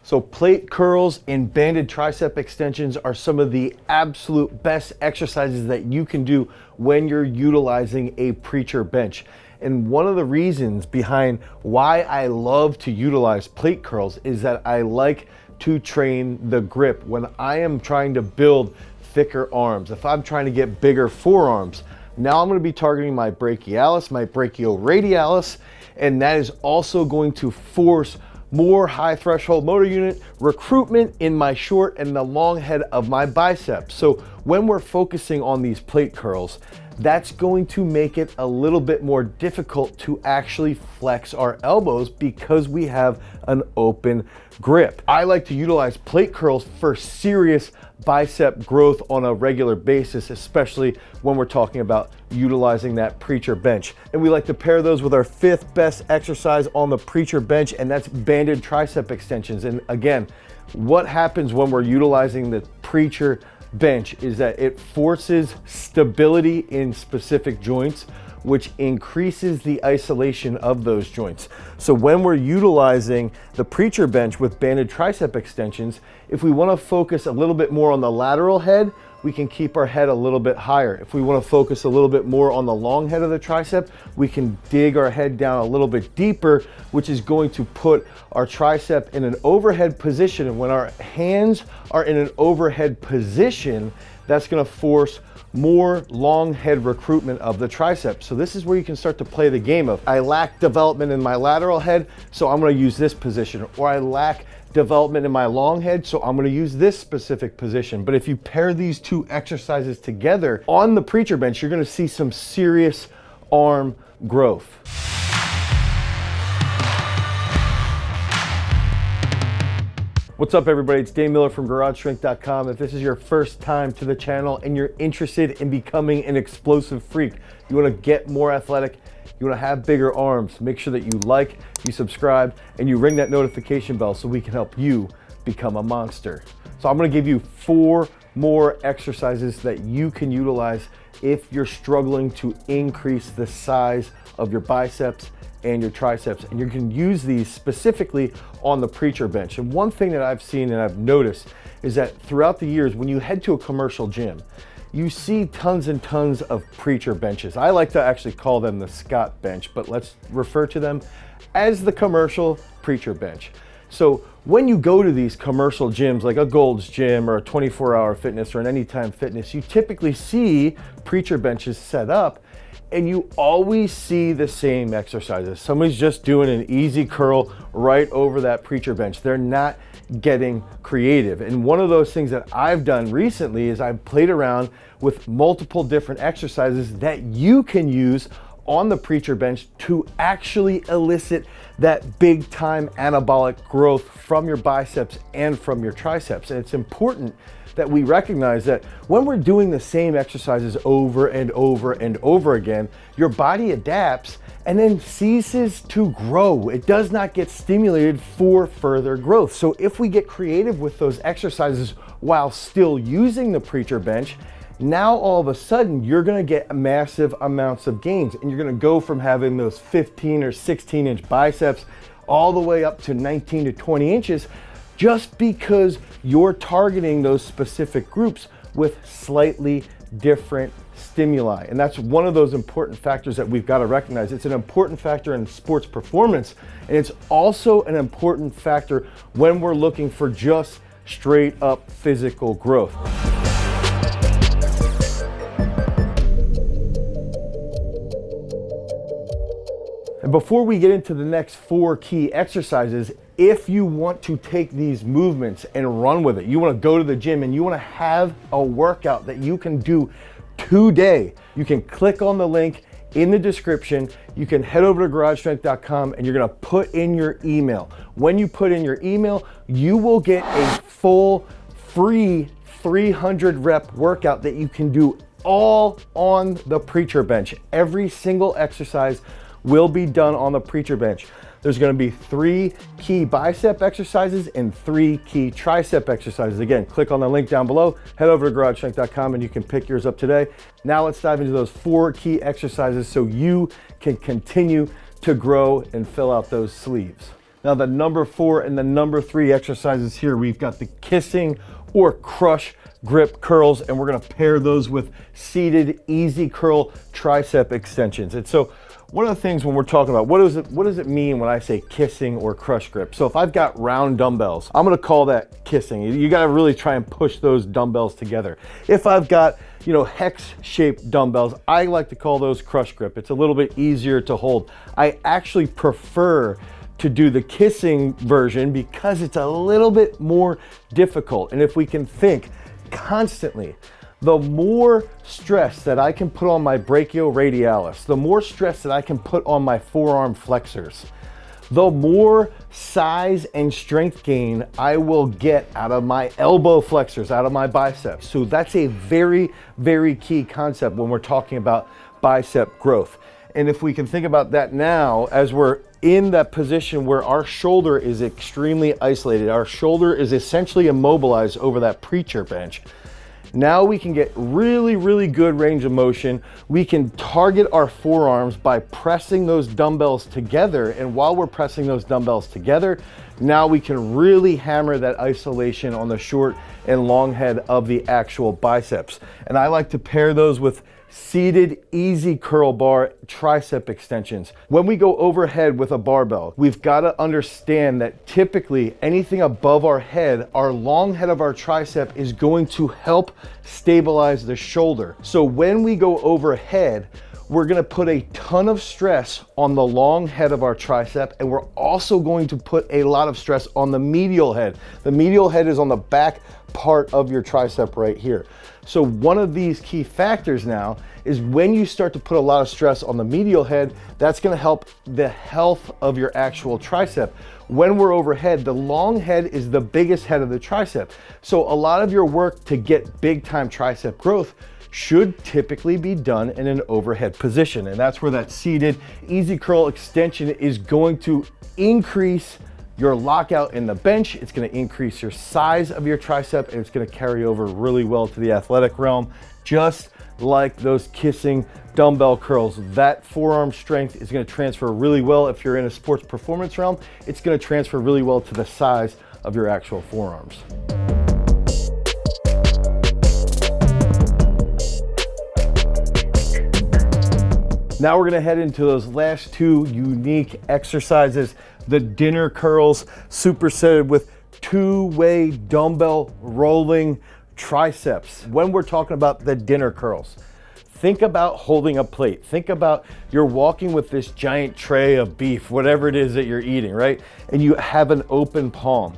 So plate curls and banded tricep extensions are some of the absolute best exercises that you can do when you're utilizing a preacher bench. And one of the reasons behind why I love to utilize plate curls is that I like to train the grip when I am trying to build thicker arms. If I'm trying to get bigger forearms, now I'm going to be targeting my brachialis, my brachioradialis, and that is also going to force more high threshold motor unit recruitment in my short and the long head of my biceps. So when we're focusing on these plate curls, that's going to make it a little bit more difficult to actually flex our elbows because we have an open grip. I like to utilize plate curls for serious bicep growth on a regular basis, especially when we're talking about utilizing that preacher bench. And we like to pair those with our fifth best exercise on the preacher bench, and that's banded tricep extensions. And again, what happens when we're utilizing the preacher bench is that it forces stability in specific joints, which increases the isolation of those joints. So when we're utilizing the preacher bench with banded tricep extensions, if we want to focus a little bit more on the lateral head, we can keep our head a little bit higher. If we want to focus a little bit more on the long head of the tricep, we can dig our head down a little bit deeper, which is going to put our tricep in an overhead position. And when our hands are in an overhead position, that's going to force more long head recruitment of the tricep. So this is where you can start to play the game of, I lack development in my lateral head, so I'm going to use this position, or I lack development in my long head, so I'm going to use this specific position. But if you pair these two exercises together on the preacher bench, you're going to see some serious arm growth. What's up, everybody? It's Dave Miller from GarageStrength.com. If this is your first time to the channel and you're interested in becoming an explosive freak, you want to get more athletic, you want to have bigger arms, make sure that you like, you subscribe, and you ring that notification bell so we can help you become a monster. So I'm going to give you 4 more exercises that you can utilize if you're struggling to increase the size of your biceps and your triceps, and you can use these specifically on the preacher bench. And one thing that I've seen and I've noticed is that throughout the years, when you head to a commercial gym, you see tons and tons of preacher benches. I like to actually call them the Scott bench, but let's refer to them as the commercial preacher bench. So when you go to these commercial gyms like a Gold's Gym or a 24-Hour Fitness or an Anytime Fitness, you typically see preacher benches set up, and you always see the same exercises. Somebody's just doing an easy curl right over that preacher bench. They're not getting creative. And one of those things that I've done recently is I've played around with multiple different exercises that you can use on the preacher bench to actually elicit that big time anabolic growth from your biceps and from your triceps. And it's important that we recognize that when we're doing the same exercises over and over and over again, your body adapts and then ceases to grow. It does not get stimulated for further growth. So if we get creative with those exercises while still using the preacher bench, now all of a sudden you're going to get massive amounts of gains, and you're going to go from having those 15 or 16 inch biceps all the way up to 19 to 20 inches just because you're targeting those specific groups with slightly different stimuli. And that's one of those important factors that we've got to recognize. It's an important factor in sports performance, and it's also an important factor when we're looking for just straight up physical growth. And before we get into the next 4 key exercises, if you want to take these movements and run with it, you want to go to the gym and you want to have a workout that you can do today, you can click on the link in the description. You can head over to GarageStrength.com and you're going to put in your email. When you put in your email, you will get a full free 300 rep workout that you can do all on the preacher bench. Every single exercise will be done on the preacher bench. There's going to be 3 key bicep exercises and 3 key tricep exercises. Again, click on the link down below, head over to GarageStrength.com and you can pick yours up today. Now let's dive into those 4 key exercises so you can continue to grow and fill out those sleeves. Now the number 4 and the number 3 exercises here, we've got the kissing or crush grip curls, and we're gonna pair those with seated easy curl tricep extensions. And so one of the things when we're talking about what does it mean when I say kissing or crush grip? So if I've got round dumbbells, I'm gonna call that kissing. You gotta really try and push those dumbbells together. If I've got, hex-shaped dumbbells, I like to call those crush grip. It's a little bit easier to hold. I actually prefer to do the kissing version because it's a little bit more difficult. And if we can think constantly, the more stress that I can put on my brachioradialis, the more stress that I can put on my forearm flexors, the more size and strength gain I will get out of my elbow flexors, out of my biceps. So that's a very, very key concept when we're talking about bicep growth. And if we can think about that now, as we're in that position where our shoulder is extremely isolated, our shoulder is essentially immobilized over that preacher bench. Now we can get really, really good range of motion. We can target our forearms by pressing those dumbbells together. And while we're pressing those dumbbells together, now we can really hammer that isolation on the short and long head of the actual biceps. And I like to pair those with seated easy curl bar tricep extensions. When we go overhead with a barbell, we've got to understand that typically anything above our head, our long head of our tricep is going to help stabilize the shoulder. So when we go overhead, we're going to put a ton of stress on the long head of our tricep, and we're also going to put a lot of stress on the medial head. The medial head is on the back part of your tricep right here. So one of these key factors now is when you start to put a lot of stress on the medial head, that's going to help the health of your actual tricep. When we're overhead, the long head is the biggest head of the tricep. So a lot of your work to get big time tricep growth should typically be done in an overhead position. And that's where that seated easy curl extension is going to increase your lockout in the bench. It's going to increase your size of your tricep, and it's going to carry over really well to the athletic realm, just like those kissing dumbbell curls. That forearm strength is going to transfer really well. If you're in a sports performance realm, it's going to transfer really well to the size of your actual forearms. Now we're gonna head into those last 2 unique exercises, the dinner curls supersetted with 2-way dumbbell rolling triceps. When we're talking about the dinner curls, think about holding a plate. Think about you're walking with this giant tray of beef, whatever it is that you're eating, right? And you have an open palm.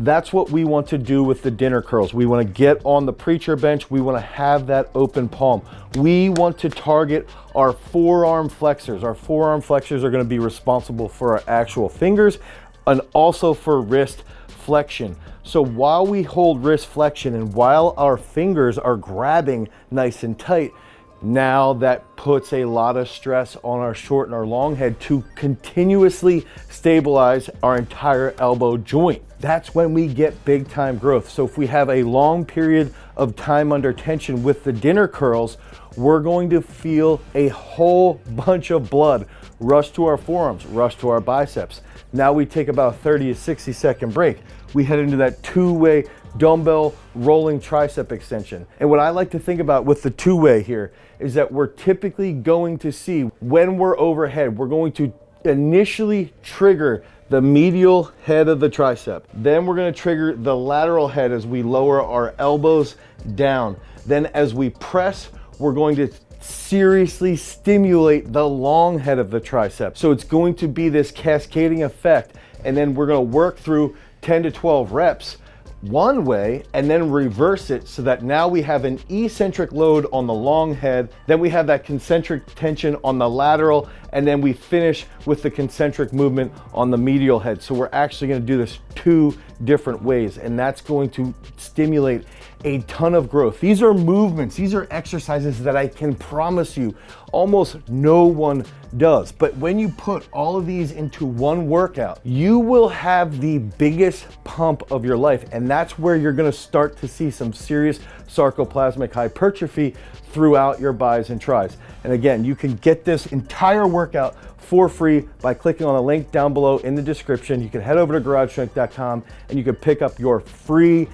That's what we want to do with the dinner curls. We want to get on the preacher bench. We want to have that open palm. We want to target our forearm flexors. Our forearm flexors are going to be responsible for our actual fingers and also for wrist flexion. So while we hold wrist flexion and while our fingers are grabbing nice and tight, now that puts a lot of stress on our short and our long head to continuously stabilize our entire elbow joint. That's when we get big time growth. So if we have a long period of time under tension with the dinner curls, we're going to feel a whole bunch of blood rush to our forearms, rush to our biceps. Now we take about a 30 to 60 second break. We head into that 2-way dumbbell rolling tricep extension. And what I like to think about with the 2-way here is that we're typically going to see when we're overhead, we're going to initially trigger the medial head of the tricep. Then we're going to trigger the lateral head as we lower our elbows down. Then as we press, we're going to seriously stimulate the long head of the tricep. So it's going to be this cascading effect. And then we're going to work through 10 to 12 reps one way and then reverse it so that now we have an eccentric load on the long head, then we have that concentric tension on the lateral, and then we finish with the concentric movement on the medial head. So we're actually going to do this 2 different ways, and that's going to stimulate a ton of growth. These are movements, these are exercises that I can promise you almost no one does. But when you put all of these into one workout, you will have the biggest pump of your life. And that's where you're gonna start to see some serious sarcoplasmic hypertrophy throughout your bis and tris. And again, you can get this entire workout for free by clicking on the link down below in the description. You can head over to GarageStrength.com and you can pick up your free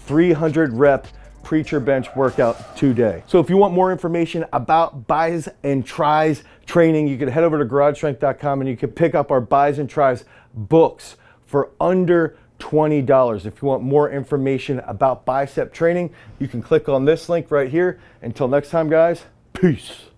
300 rep preacher bench workout today. So if you want more information about bis and tris training, you can head over to GarageStrength.com and you can pick up our bis and tris books for under $20. If you want more information about bicep training, you can click on this link right here. Until next time, guys, peace.